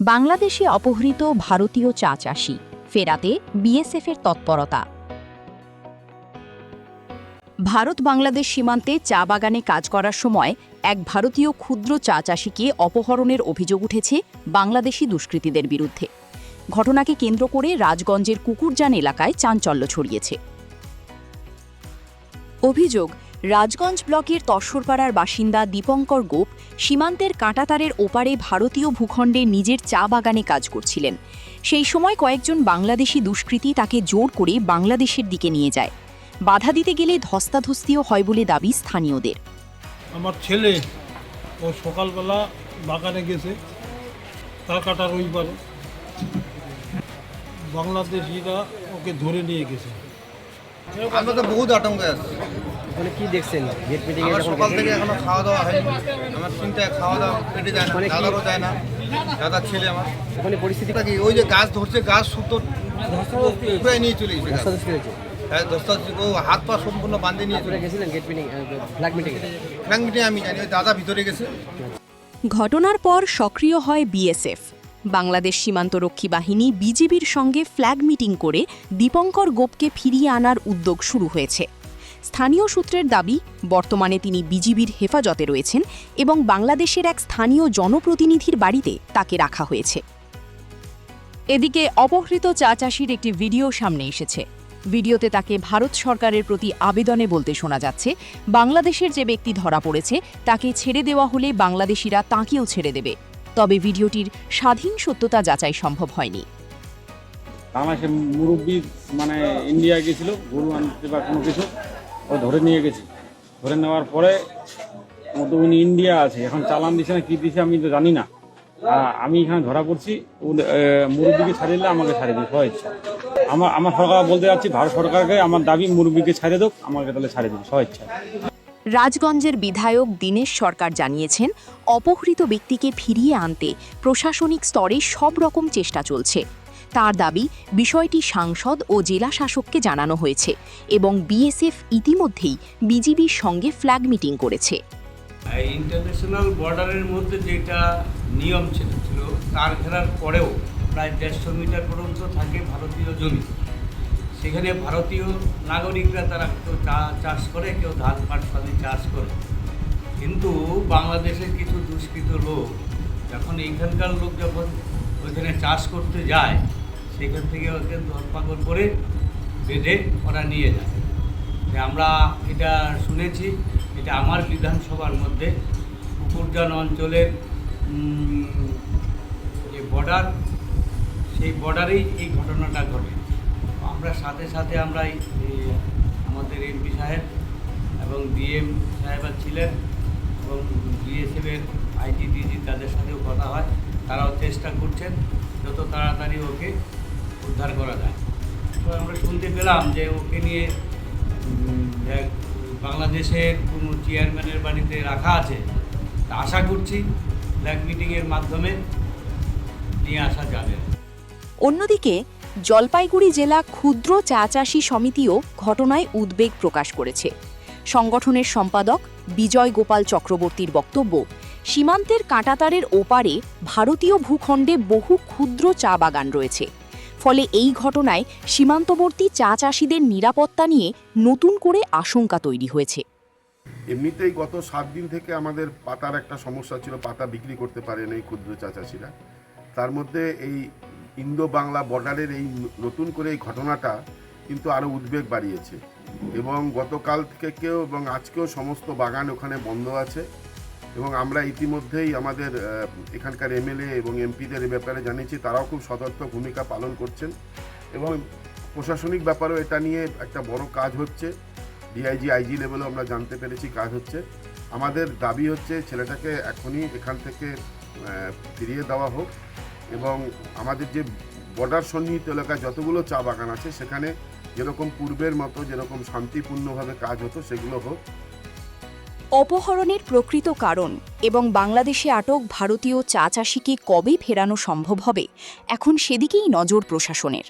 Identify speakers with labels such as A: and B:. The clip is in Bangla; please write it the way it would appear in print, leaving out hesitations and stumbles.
A: বাংলাদেশে অপহৃত ভারতীয় চা চাষি ফেরাতে বিএসএফের তৎপরতা। ভারত বাংলাদেশ সীমান্তে চা বাগানে কাজ করার সময় এক ভারতীয় ক্ষুদ্র চা চাষিকে অপহরণের অভিযোগ উঠেছে বাংলাদেশি দুষ্কৃতীদের বিরুদ্ধে। ঘটনাকে কেন্দ্র করে রাজগঞ্জের কুকুরজান এলাকায় চাঞ্চল্য ছড়িয়েছে। অভিযোগ, রাজগঞ্জ ব্লকের তশ্বরপাড়ার বাসিন্দা দীপঙ্কর গোপ সীমান্তের কাঁটাতারের ওপারে ভারতীয় ভূখণ্ডে নিজের চা বাগানে কাজ করছিলেন। সেই সময় কয়েকজন বাংলাদেশি দুষ্কৃতী তাকে জোর করে বাংলাদেশের দিকে নিয়ে যায়। বাধা দিতে গেলে ধস্তাধস্তিও হয় বলে দাবি স্থানীয়দের।
B: আমার ছেলে ও সকালবেলা বাগানে গেছে চা কাটার ওই পারে, বাংলাদেশিরা ওকে ধরে নিয়ে গেছে।
C: আমরা তো বহুত আতঙ্কে আছি।
D: ওখানে কি দেখছেন? গেট মিটিং এ
C: আমার
D: যখন
C: সকাল থেকে এখনো খাওয়া দাওয়া হয়নি। আমার চিন্তায় খাওয়া দাওয়া পেটে যায় না,
D: ওখানে কি-
C: দাদারও যায় না, দাদার ছেলে আমার।
D: ওখানে পরিস্থিতি
C: কি ওই যে গাছ ধরছে, গাছ সুতো উপরে নিয়ে চলে গেছে।
D: ধস্তাধস্তি হয়েছে।
C: হ্যাঁ, ও হাত পা সম্পূর্ণ বাঁধে নিয়ে চলে
D: আপনারা গেছিলেন gate meeting, flag meeting?
C: Flag meeting আমি জানি, ওই দাদা ভিতরে গেছে।
A: ঘটনার পর সক্রিয় হয় বিএসএফ। বাংলাদেশ সীমান্তরক্ষী বাহিনী বিজিবির সঙ্গে ফ্ল্যাগ মিটিং করে দীপঙ্কর গোপকে ফিরিয়ে আনার উদ্যোগ শুরু হয়েছে। স্থানীয় সূত্রের দাবি, বর্তমানে তিনি বিজিবির হেফাজতে রয়েছেন এবং বাংলাদেশের এক স্থানীয় জনপ্রতিনিধির বাড়িতে তাকে রাখা হয়েছে। এদিকে অপহৃত চা চাষির একটি ভিডিও সামনে এসেছে। ভিডিওতে তাকে ভারত সরকারের প্রতি আবেদনে বলতে শোনা যাচ্ছে, বাংলাদেশের যে ব্যক্তি ধরা পড়েছে তাকে ছেড়ে দেওয়া হলে বাংলাদেশিরা তাঁকেও ছেড়ে দেবে। তবে ভিডিওটির স্বাধীন সত্যতা যাচাই সম্ভব হয়নি।
E: বাংলাদেশের মুরব্বী মানে ইন্ডিয়া গেছিল গরু আনতে বা কোনো কিছু, ও ধরে নিয়ে গেছি। ধরে নেওয়ার পরে মতো উনি ইন্ডিয়া আছে, এখন চালান দিছে না কী দিছে আমি তো জানি না। আমি এখানে ধরা পড়ছি, মুরব্বীকে ছাড়িয়ে দিলে আমাকে ছাড়িয়ে দিই স্বেচ্ছা। আমার সরকার বলতে যাচ্ছি, ভারত সরকারকে আমার দাবি মুরব্বীকে ছাড়িয়ে দোক, আমাকে তাহলে ছাড়িয়ে দিই স্বেচ্ছা।
A: রাজগঞ্জের বিধায়ক দীনেশ সরকার জানিয়েছেন, অপহৃত ব্যক্তিকে ফিরিয়ে আনতে প্রশাসনিক স্তরে সব রকম চেষ্টা চলছে। তার দাবি, বিষয়টি সাংসদ ও জেলা শাসককে জানানো হয়েছে এবং বিএসএফ ইতিমধ্যেই বিজিবির সঙ্গে ফ্ল্যাগ মিটিং করেছে।
F: ইন্টারন্যাশনাল বর্ডারের মধ্যে যেটা নিয়ম ছিল তার ঘেরার পরেও প্রায় 150 মিটার পর্যন্ত থাকে ভারতীয় জমি। সেখানে ভারতীয় নাগরিকরা তারা কেউ চাষ করে, কেউ ধান পাট সাদি চাষ করে। কিন্তু বাংলাদেশের কিছু দুষ্কৃত লোক যখন এইখানকার লোক যখন ওইখানে চাষ করতে যায়, সেখান থেকে ওকে ধরপাকড় করে বেঁধে ওরা নিয়ে যায়। আমরা এটা শুনেছি, এটা আমার বিধানসভার মধ্যে কুকুরজান অঞ্চলের যে বর্ডার, সেই বর্ডারেই এই ঘটনাটা ঘটে। আমরা সাথে সাথে আমরা আমাদের এমপি সাহেব এবং ডিএম সাহেব ছিলেন এবং বিএসএফের আইজি ডিজি তাদের সাথেও কথা হয়। তারাও চেষ্টা করছেন যত তাড়াতাড়ি ওকে উদ্ধার করা যায়। তো আমরা শুনতে পেলাম যে ওকে নিয়ে বাংলাদেশের কোনো চেয়ারম্যানের বাড়িতে রাখা আছে। তা আশা করছি ফ্ল্যাগ মিটিংয়ের মাধ্যমে নিয়ে আসা যাবে।
A: অন্যদিকে জলপাইগুড়ি জেলা ক্ষুদ্র চা চাষী সমিতিও ঘটনায় উদ্বেগ প্রকাশ করেছে। সংগঠনের সম্পাদক বিজয় গোপাল চক্রবর্তীর বক্তব্য, সীমান্তের কাঁটাতারের ওপারে ভারতীয় ভূখণ্ডে বহু ক্ষুদ্র চা বাগান রয়েছে। ফলে এই ঘটনায় সীমান্তবর্তী চা চাষীদের নিরাপত্তা নিয়ে নতুন করে আশঙ্কা তৈরি হয়েছে।
G: এমনিতেই গত 7 দিন থেকে আমাদের পাতার একটা সমস্যা ছিল, পাতা বিক্রি করতে পারেন এই ক্ষুদ্র চা চাষিরা। তার মধ্যে এই ইন্দো বাংলা বর্ডারের এই নতুন করে এই ঘটনাটা কিন্তু আরও উদ্বেগ বাড়িয়েছে এবং গতকাল থেকেও এবং আজকেও সমস্ত বাগান ওখানে বন্ধ আছে এবং আমরা ইতিমধ্যেই আমাদের এখানকার এমএলএ এবং এমপিদের এ ব্যাপারে জানিয়েছি। তারাও খুব সতর্ক ভূমিকা পালন করছেন এবং প্রশাসনিক ব্যাপারেও এটা নিয়ে একটা বড় কাজ হচ্ছে। ডিআইজি আইজি লেভেলেও আমরা জানতে পেরেছি কাজ হচ্ছে। আমাদের দাবি হচ্ছে ছেলেটাকে এখনই এখান থেকে ফিরিয়ে দেওয়া হোক এবং আমাদের যে বর্ডার সন্নিহিত এলাকায় যতগুলো চা বাগান আছে সেখানে যেরকম পূর্বের মতো যেরকম শান্তিপূর্ণভাবে কাজ হতো সেগুলো হোক।
A: অপহরণের প্রকৃত কারণ এবং বাংলাদেশে আটক ভারতীয় চা চাষিকে কবে ফেরানো সম্ভব হবে, এখন সেদিকেই নজর প্রশাসনের।